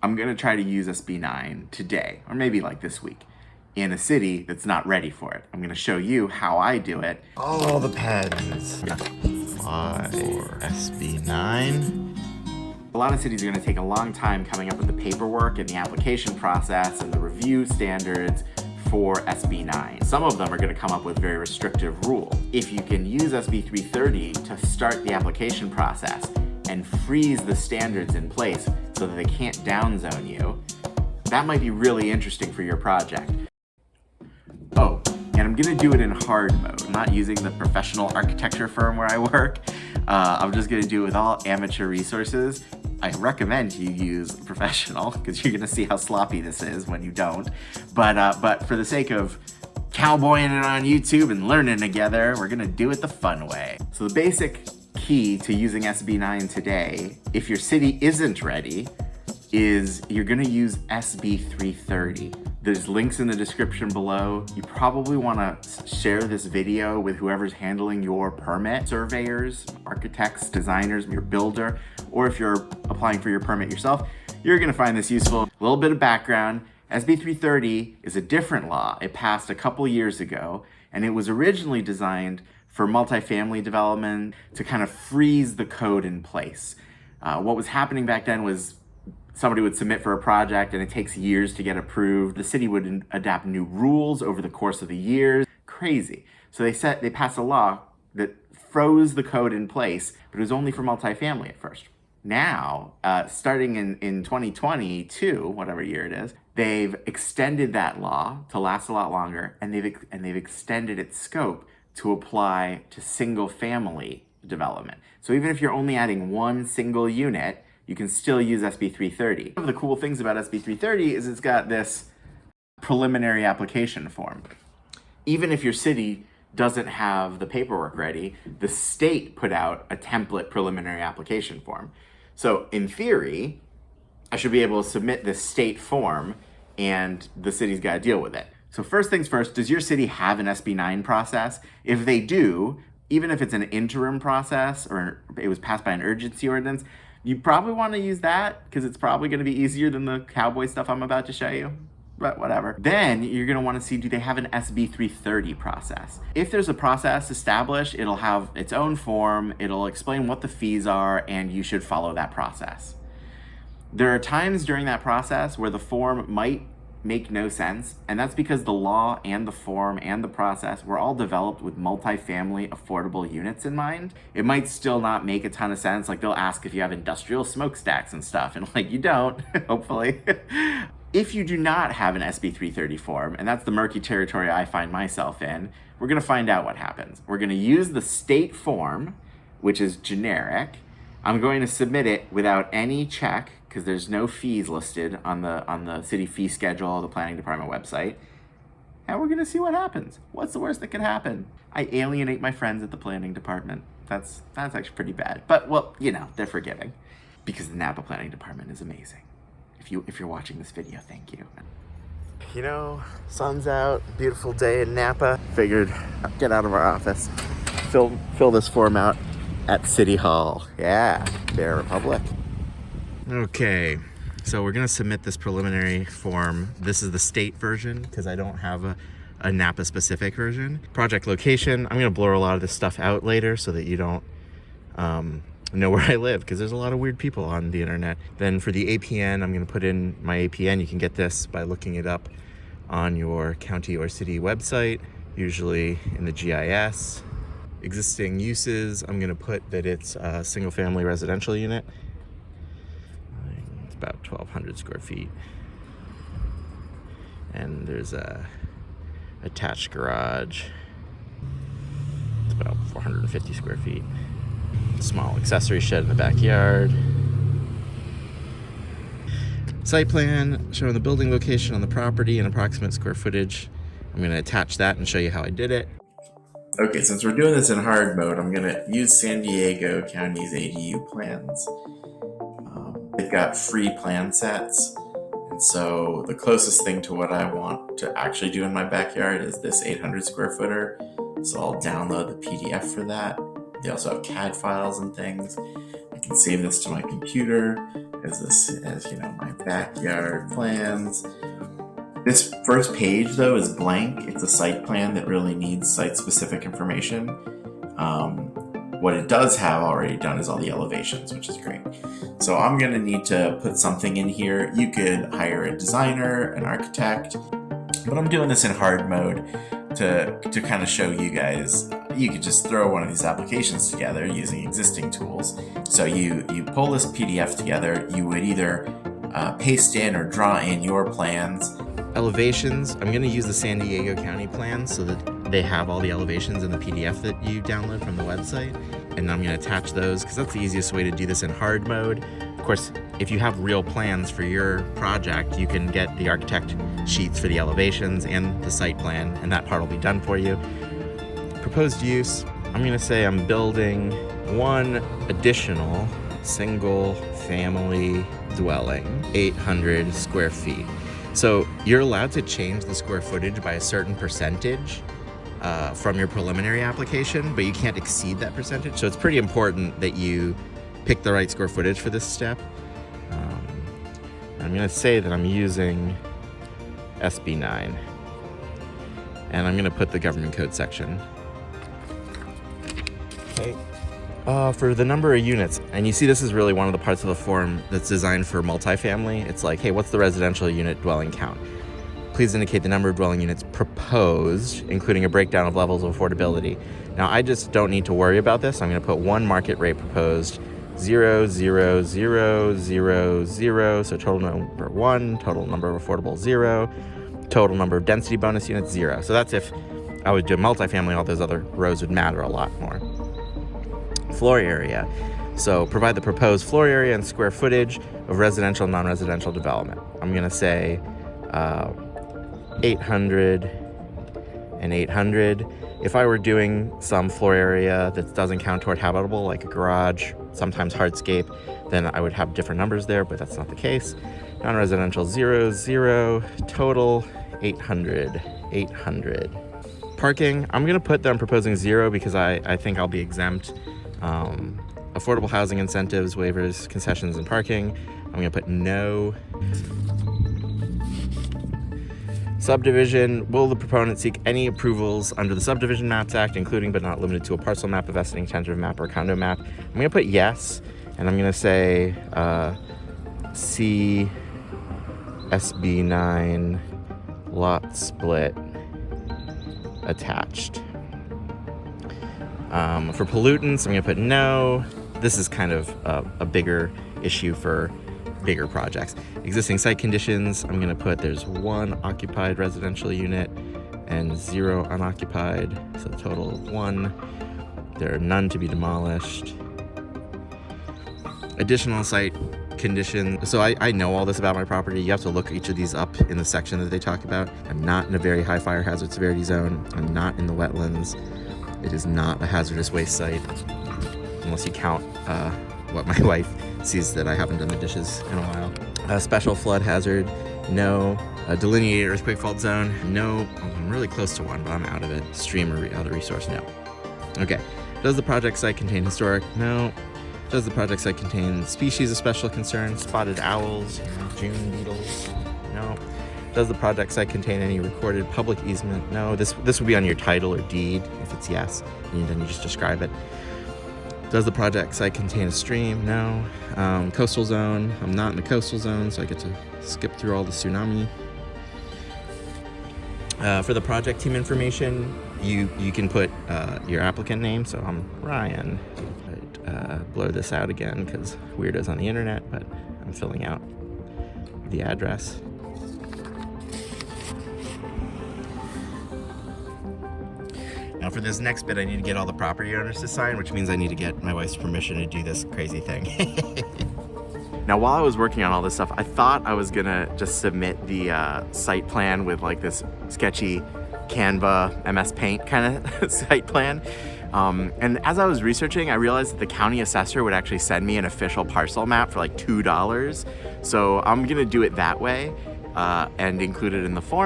I'm gonna try to use SB9 today, or maybe like this week, in a city that's not ready for it. I'm gonna show you how I do it. All the pens. Apply for SB9. A lot of cities are gonna take a long time coming up with the paperwork and the application process and the review standards for SB9. Some of them are gonna come up with very restrictive rules. If you can use SB330 to start the application process and freeze the standards in place so that they can't downzone you, that might be really interesting for your project. Oh, and I'm gonna do it in hard mode. I'm not using the professional architecture firm where I work. I'm just gonna do it with all amateur resources. I recommend you use professional because you're gonna see how sloppy this is when you don't. But for the sake of cowboying it on YouTube and learning together, we're gonna do it the fun way. So the basic key to using SB9 today, if your city isn't ready, is you're gonna use SB330. There's links in the description below. You probably wanna share this video with whoever's handling your permit, surveyors, architects, designers, your builder, or if you're applying for your permit yourself, you're gonna find this useful. A little bit of background, SB330 is a different law. It passed a couple years ago, and it was originally designed for multifamily development to kind of freeze the code in place. What was happening back then was somebody would submit for a project and it takes years to get approved. The city would adapt new rules over the course of the years. Crazy. So they passed a law that froze the code in place, but it was only for multifamily at first. Now, starting in 2022, whatever year it is, they've extended that law to last a lot longer, and they've extended its scope to apply to single family development. So even if you're only adding one single unit, you can still use SB330. One of the cool things about SB330 is it's got this preliminary application form. Even if your city doesn't have the paperwork ready, the state put out a template preliminary application form. So in theory, I should be able to submit this state form and the city's got to deal with it. So first things first, does your city have an SB9 process? If they do, even if it's an interim process or it was passed by an urgency ordinance, you probably want to use that because it's probably going to be easier than the cowboy stuff I'm about to show you, but whatever. Then you're going to want to see, do they have an SB330 process? If there's a process established, it'll have its own form, it'll explain what the fees are, and you should follow that process. There are times during that process where the form might make no sense, and that's because the law and the form and the process were all developed with multifamily affordable units in mind. It might still not make a ton of sense. Like they'll ask if you have industrial smokestacks and stuff, and like you don't, hopefully. If you do not have an SB330 form, and that's the murky territory I find myself in, we're gonna find out what happens. We're gonna use the state form, which is generic. I'm going to submit it without any check because there's no fees listed on the city fee schedule, the planning department website. And we're gonna see what happens. What's the worst that could happen? I alienate my friends at the planning department. That's actually pretty bad. But well, you know, they're forgiving because the Napa planning department is amazing. If you're watching this video, thank you. You know, sun's out, beautiful day in Napa. Figured I'd get out of our office, fill this form out at City Hall. Yeah, Bear Republic. Okay, so we're gonna submit this preliminary form. This is the state version because I don't have a Napa specific version. Project location, I'm gonna blur a lot of this stuff out later so that you don't know where I live because there's a lot of weird people on the internet. Then for the APN, I'm gonna put in my APN. You can get this by looking it up on your county or city website, usually in the GIS. Existing uses, I'm gonna put that it's a single family residential unit. It's about 1,200 square feet. And there's a attached garage. It's about 450 square feet. Small accessory shed in the backyard. Site plan showing the building location on the property and approximate square footage. I'm gonna attach that and show you how I did it. Okay, since we're doing this in hard mode, I'm gonna use San Diego County's ADU plans. They've got free plan sets, and so the closest thing to what I want to actually do in my backyard is this 800 square footer. So I'll download the PDF for that. They also have CAD files and things. I can save this to my computer, as this as my backyard plans. This first page though is blank. It's a site plan that really needs site-specific information. What it does have already done is all the elevations, which is great. So I'm gonna need to put something in here. You could hire a designer, an architect, but I'm doing this in hard mode to kind of show you guys. You could just throw one of these applications together using existing tools. So you pull this PDF together. You would either paste in or draw in your plans. Elevations, I'm going to use the San Diego County plan so that they have all the elevations in the PDF that you download from the website. And I'm going to attach those because that's the easiest way to do this in hard mode. Of course, if you have real plans for your project, you can get the architect sheets for the elevations and the site plan, and that part will be done for you. Proposed use, I'm going to say I'm building one additional single family dwelling, 800 square feet. So you're allowed to change the square footage by a certain percentage from your preliminary application, but you can't exceed that percentage. So it's pretty important that you pick the right square footage for this step. I'm going to say that I'm using SB9, and I'm going to put the government code section. Okay. For the number of units, and you see this is really one of the parts of the form that's designed for multifamily. It's like, hey, what's the residential unit dwelling count? Please indicate the number of dwelling units proposed, including a breakdown of levels of affordability. Now, I just don't need to worry about this. I'm going to put one market rate proposed, 0, 0, 0, 0, 0. So total number 1, total number of affordable 0, total number of density bonus units 0. So that's if I would do multifamily, all those other rows would matter a lot more. Floor area. So provide the proposed floor area and square footage of residential and non-residential development. I'm going to say 800 and 800. If I were doing some floor area that doesn't count toward habitable, like a garage, sometimes hardscape, then I would have different numbers there, but that's not the case. Non-residential 0, 0, total 800, 800. Parking, I'm going to put that I'm proposing 0 because I think I'll be exempt. Affordable housing incentives, waivers, concessions, and parking. I'm going to put no. Subdivision, will the proponent seek any approvals under the Subdivision Maps Act, including but not limited to a parcel map, a vesting tentative map, or a condo map? I'm going to put yes, and I'm going to say see SB9 lot split attached. For pollutants, I'm going to put no. This is kind of a bigger issue for bigger projects. Existing site conditions, I'm going to put there's 1 occupied residential unit and 0 unoccupied, so total of 1. There are none to be demolished. Additional site condition. So I know all this about my property. You have to look each of these up in the section that they talk about. I'm not in a very high fire hazard severity zone. I'm not in the wetlands. It is not a hazardous waste site, unless you count what my wife sees that I haven't done the dishes in a while. Special flood hazard, no. Delineated earthquake fault zone, no. I'm really close to one, but I'm out of it. Stream or other resource, no. Okay. Does the project site contain historic? No. Does the project site contain species of special concern? Spotted owls, June beetles? No. Does the project site contain any recorded public easement? No. This would be on your title or deed. If it's yes, and then you just describe it. Does the project site contain a stream? No. Coastal zone. I'm not in the coastal zone, so I get to skip through all the tsunami. For the project team information, you can put your applicant name. So I'm Ryan. Blur this out again because weirdos on the internet, but I'm filling out the address. Now for this next bit, I need to get all the property owners to sign, which means I need to get my wife's permission to do this crazy thing. Now, while I was working on all this stuff, I thought I was gonna just submit the site plan with like this sketchy Canva MS Paint kind of site plan. And as I was researching, I realized that the county assessor would actually send me an official parcel map for like $2. So I'm gonna do it that way and include it in the form.